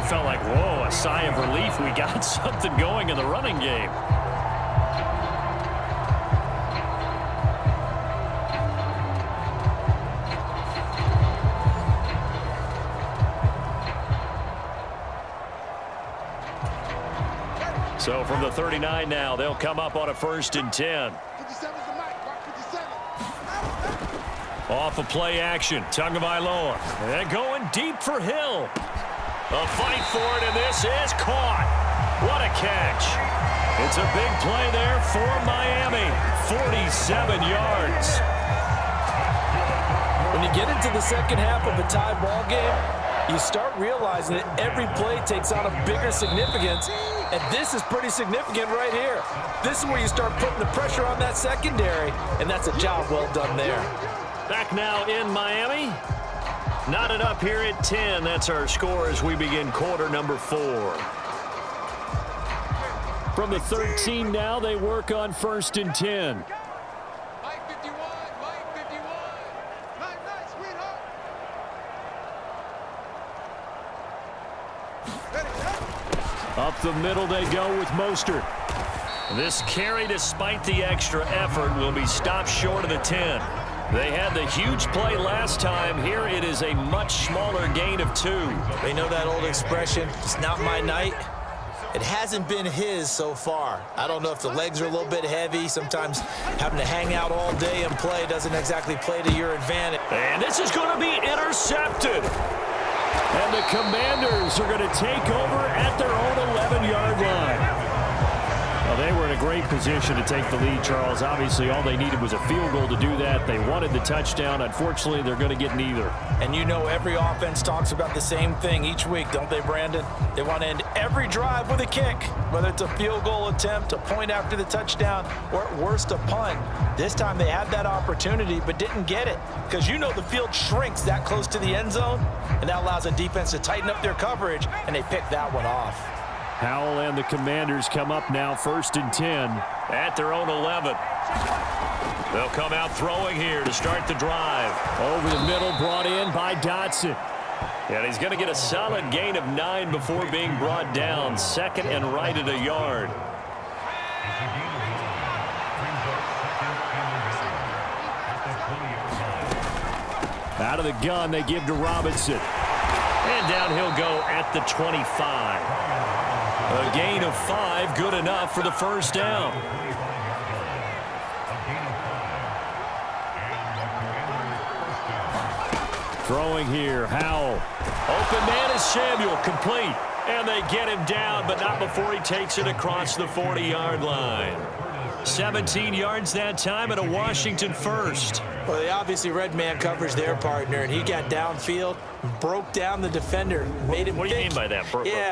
felt like, whoa, a sigh of relief. We got something going in the running game. So from the 39 now, they'll come up on a 1st and 10. Off of play action, Tagovailoa. And going deep for Hill. A fight for it, and this is caught. What a catch. It's a big play there for Miami. 47 yards. When you get into the second half of a tie ball game, you start realizing that every play takes on a bigger significance, and this is pretty significant right here. This is where you start putting the pressure on that secondary, and that's a job well done there. Back now in Miami. Knotted up here at 10. That's our score as we begin quarter number 4. From the 13 now, they work on 1st and 10. Up the middle they go with Mostert. This carry, despite the extra effort, will be stopped short of the 10. They had the huge play last time. Here it is a much smaller gain of 2. They know that old expression, it's not my night. It hasn't been his so far. I don't know if the legs are a little bit heavy. Sometimes having to hang out all day and play doesn't exactly play to your advantage. And this is going to be intercepted. And the Commanders are going to take over at their own 11-yard line. Well, they were in a great position to take the lead, Charles. Obviously, all they needed was a field goal to do that. They wanted the touchdown. Unfortunately, they're going to get neither. And you know every offense talks about the same thing each week, don't they, Brandon? They want to end every drive with a kick, whether it's a field goal attempt, a point after the touchdown, or at worst, a punt. This time they had that opportunity but didn't get it because you know the field shrinks that close to the end zone, and that allows a defense to tighten up their coverage, and they picked that one off. Howell and the Commanders come up now 1st and 10 at their own 11. They'll come out throwing here to start the drive. Over the middle, brought in by Dotson. And he's going to get a solid gain of 9 before being brought down. 2nd and right at a yard. Out of the gun, they give to Robinson. And down he'll go at the 25. A gain of 5, good enough for the 1st down. Throwing here, Howell. Open man is Samuel, complete. And they get him down, but not before he takes it across the 40-yard line. 17 yards that time and a Washington 1st. Well, they obviously red man coverage their partner, and he got downfield, broke down the defender, made him What do you mean by that?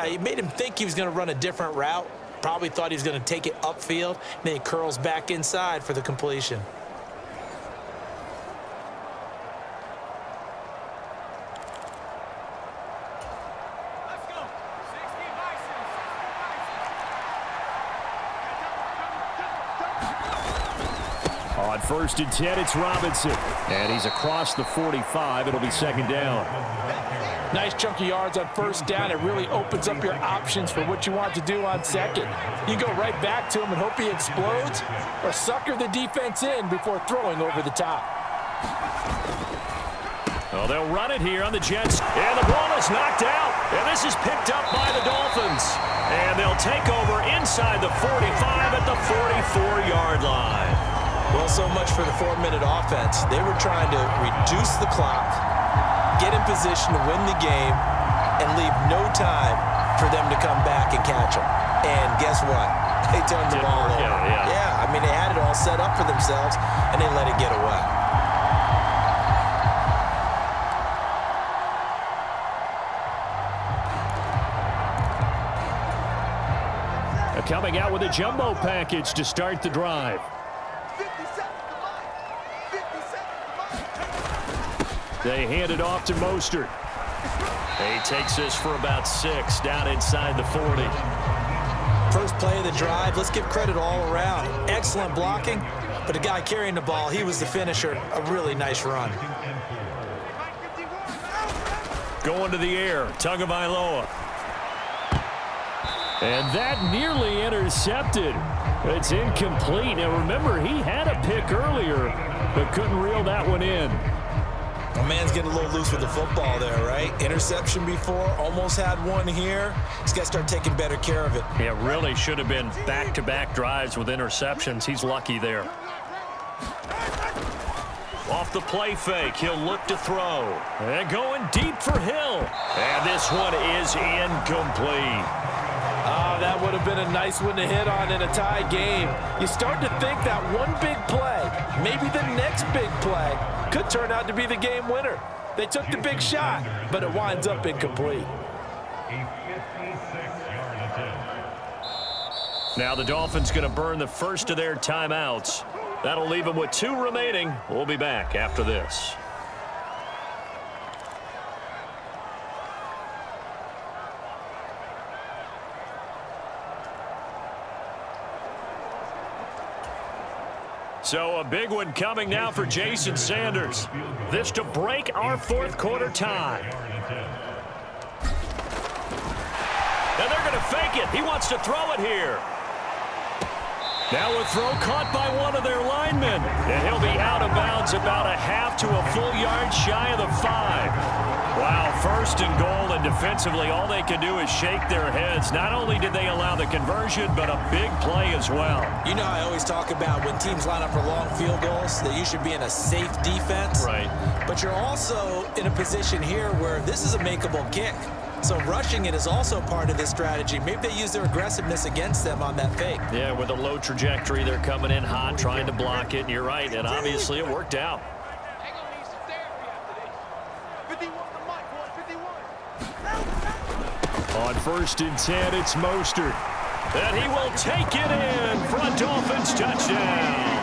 He made him think he was going to run a different route. Probably thought he was going to take it upfield, and then he curls back inside for the completion. On 1st and 10, it's Robinson. And he's across the 45. It'll be 2nd down. Nice chunk of yards on 1st down. It really opens up your options for what you want to do on 2nd. You go right back to him and hope he explodes, or sucker the defense in before throwing over the top. Well, they'll run it here on the Jets. And the ball is knocked out. And this is picked up by the Dolphins. And they'll take over inside the 45 at the 44-yard line. Well, so much for the 4-minute offense. They were trying to reduce the clock, get in position to win the game, and leave no time for them to come back and catch them. And guess what? They turned the ball over. Yeah, I mean, they had it all set up for themselves, and they let it get away. Coming out with a jumbo package to start the drive. They hand it off to Mostert. He takes this for about 6 down inside the 40. First play of the drive, let's give credit all around. Excellent blocking, but the guy carrying the ball, he was the finisher. A really nice run. Going to the air, Tagovailoa. And that nearly intercepted. It's incomplete. Now remember, he had a pick earlier, but couldn't reel that one in. My man's getting a little loose with the football there, right? Interception before, almost had one here. He's got to start taking better care of it. Yeah, really should have been back-to-back drives with interceptions. He's lucky there. Off the play fake, he'll look to throw. And going deep for Hill. And this one is incomplete. Oh, that would have been a nice one to hit on in a tie game. You start to think that one big play, maybe the next big play, could turn out to be the game winner. They took the big shot, but it winds up incomplete. Now the Dolphins going to burn the first of their timeouts. That'll leave them with 2 remaining. We'll be back after this. So a big one coming now for Jason Sanders. This to break our fourth quarter tie. And they're going to fake it. He wants to throw it here. Now a throw caught by one of their linemen. And he'll be out of bounds about a half to a full yard shy of the 5. Wow, first and goal, and defensively all they can do is shake their heads. Not only did they allow the conversion, but a big play as well. You know, I always talk about when teams line up for long field goals, that you should be in a safe defense. Right. But you're also in a position here where this is a makeable kick. So rushing it is also part of this strategy. Maybe they use their aggressiveness against them on that fake. Yeah, with a low trajectory, they're coming in hot, trying to block it. And you're right, and obviously it worked out. On 1st and 10, it's Mostert. And he will take it in for a Dolphins touchdown.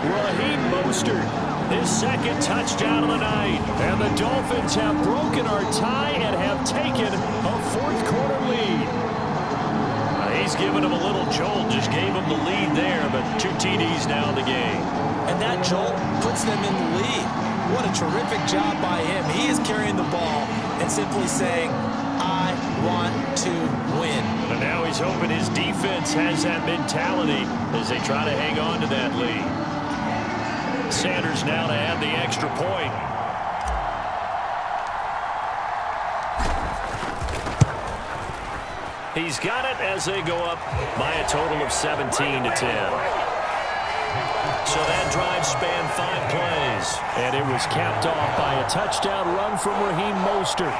Raheem Mostert, his second touchdown of the night. And the Dolphins have broken our tie and have taken a fourth quarter lead. He's given him a little jolt, just gave him the lead there, but 2 TDs now in the game. And that jolt puts them in the lead. What a terrific job by him. He is carrying the ball and simply saying, I want to win. And now he's hoping his defense has that mentality as they try to hang on to that lead. Sanders now to add the extra point. He's got it as they go up by a total of 17 to 10. So that drive spanned 5 plays. And it was capped off by a touchdown run from Raheem Mostert.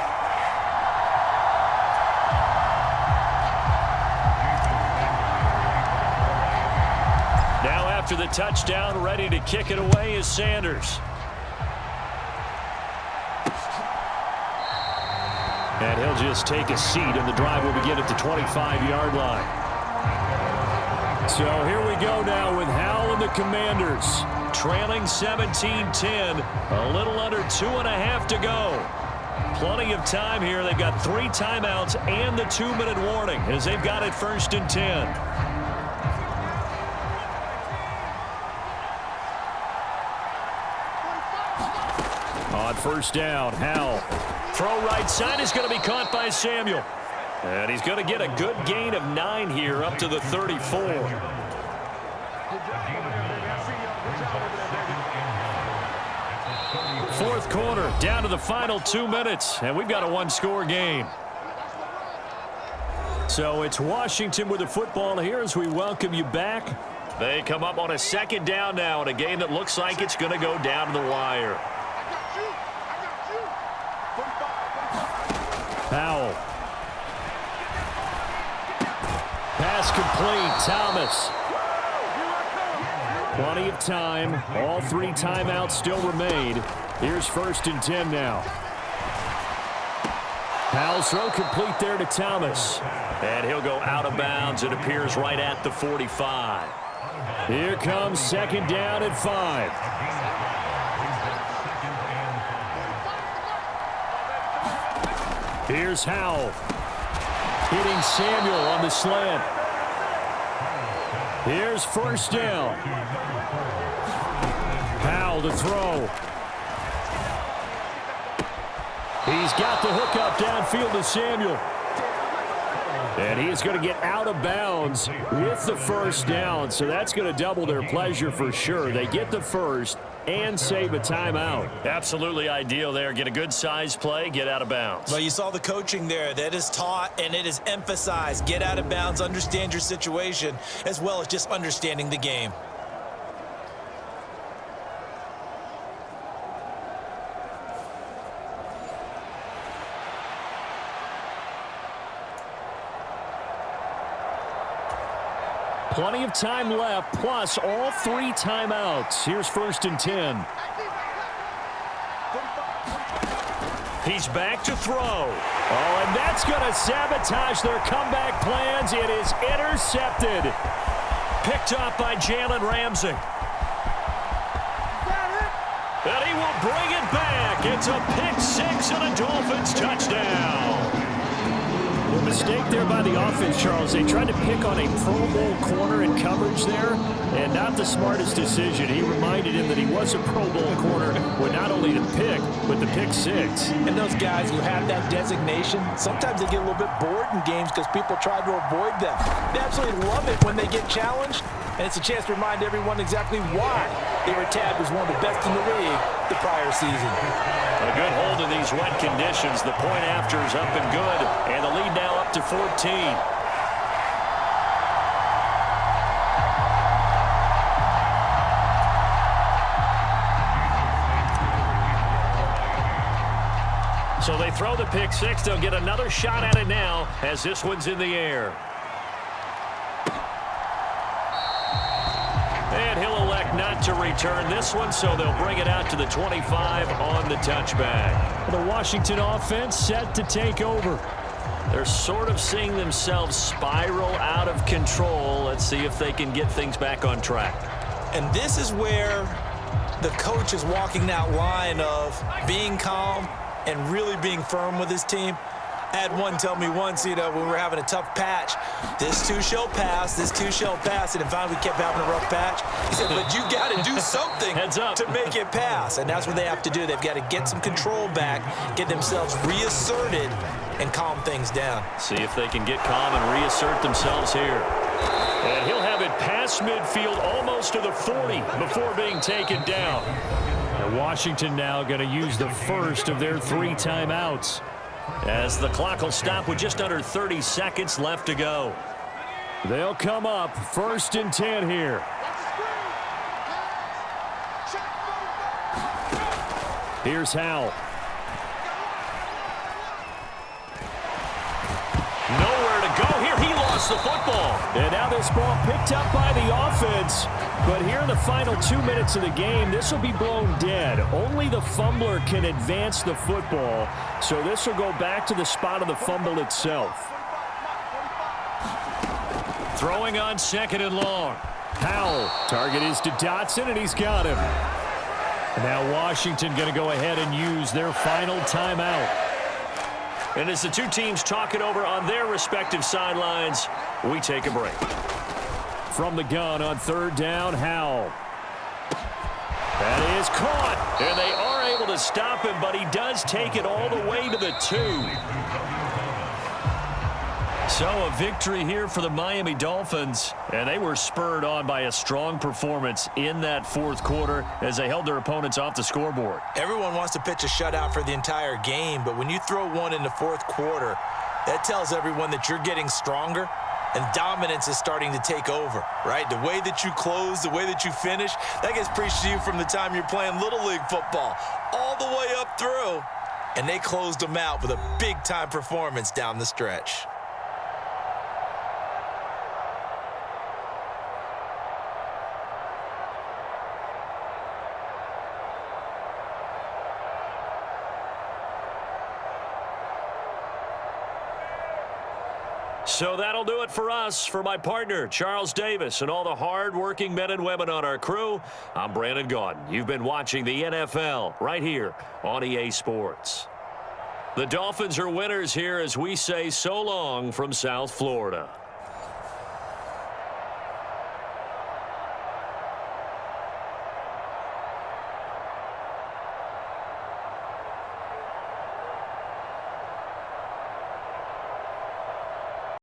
After the touchdown, ready to kick it away is Sanders. And he'll just take a seat, and the drive will begin at the 25-yard line. So here we go now with Howell and the Commanders. Trailing 17-10, a little under 2.5 to go. Plenty of time here. They've got 3 timeouts and the 2-minute warning as they've got it 1st and 10. On 1st down, Howell. Throw right side is going to be caught by Samuel. And he's going to get a good gain of 9 here up to the 34. Fourth quarter, down to the final 2 minutes, and we've got a 1-score game. So it's Washington with the football here as we welcome you back. They come up on a 2nd down now in a game that looks like it's going to go down to the wire. Howell. Pass complete. Thomas. Plenty of time. All 3 timeouts still remain. Here's 1st and 10 now. Howell's throw complete there to Thomas. And he'll go out of bounds. It appears right at the 45. Here comes 2nd down at 5. Here's Howell. Hitting Samuel on the slant. Here's 1st down. Howell to throw. He's got the hook up downfield to Samuel. And he is going to get out of bounds with the first down, so that's going to double their pleasure for sure. They get the first and save a timeout. Absolutely ideal there. Get a good size play, get out of bounds. Well, you saw the coaching there. That is taught and it is emphasized. Get out of bounds, understand your situation, as well as just understanding the game. Plenty of time left, plus all 3 timeouts. Here's 1st and 10. He's back to throw. Oh, and that's going to sabotage their comeback plans. It is intercepted. Picked up by Jalen Ramsey. And he will bring it back. It's a pick 6 and a Dolphins touchdown. The mistake there by the offense, Charles. They tried to pick on a Pro Bowl corner in coverage there, and not the smartest decision. He reminded him that he was a Pro Bowl corner with not only the pick, but the pick 6. And those guys who have that designation, sometimes they get a little bit bored in games because people try to avoid them. They absolutely love it when they get challenged, and it's a chance to remind everyone exactly why they were tabbed as one of the best in the league the prior season. A good hold in these wet conditions. The point after is up and good, and the lead now up to 14. So they throw the pick 6. They'll get another shot at it now as this one's in the air. And he'll elect not to return this one, so they'll bring it out to the 25 on the touchback. The Washington offense set to take over. They're sort of seeing themselves spiral out of control. Let's see if they can get things back on track. And this is where the coach is walking that line of being calm and really being firm with his team. I had one tell me once, when we were having a tough patch, this too shall pass, this too shall pass, and finally we kept having a rough patch. He said, but you got to do something to make it pass, and that's what they have to do. They've got to get some control back, get themselves reasserted, and calm things down. See if they can get calm and reassert themselves here. And he'll have it past midfield almost to the 40 before being taken down. And Washington now going to use the first of their 3 timeouts, as the clock will stop with just under 30 seconds left to go. They'll come up 1st and 10 here. Here's Howell. Nowhere to go here. He lost the football. And now this ball picked up by the offense. But here in the final 2 minutes of the game, this will be blown dead. Only the fumbler can advance the football. So this will go back to the spot of the fumble itself. Throwing on 2nd and long. Howell. Target is to Dotson, and he's got him. And now Washington going to go ahead and use their final timeout. And as the two teams talk it over on their respective sidelines, we take a break. From the gun on 3rd down, Howell. That is caught, and they are able to stop him, but he does take it all the way to the 2. So a victory here for the Miami Dolphins, and they were spurred on by a strong performance in that 4th quarter as they held their opponents off the scoreboard. Everyone wants to pitch a shutout for the entire game, but when you throw one in the 4th quarter, that tells everyone that you're getting stronger and dominance is starting to take over, right? The way that you close, the way that you finish, that gets preached to you from the time you're playing Little League football all the way up through, and they closed them out with a big-time performance down the stretch. So that'll do it for us. For my partner, Charles Davis, and all the hard-working men and women on our crew, I'm Brandon Gaudin. You've been watching the NFL right here on EA Sports. The Dolphins are winners here as we say so long from South Florida.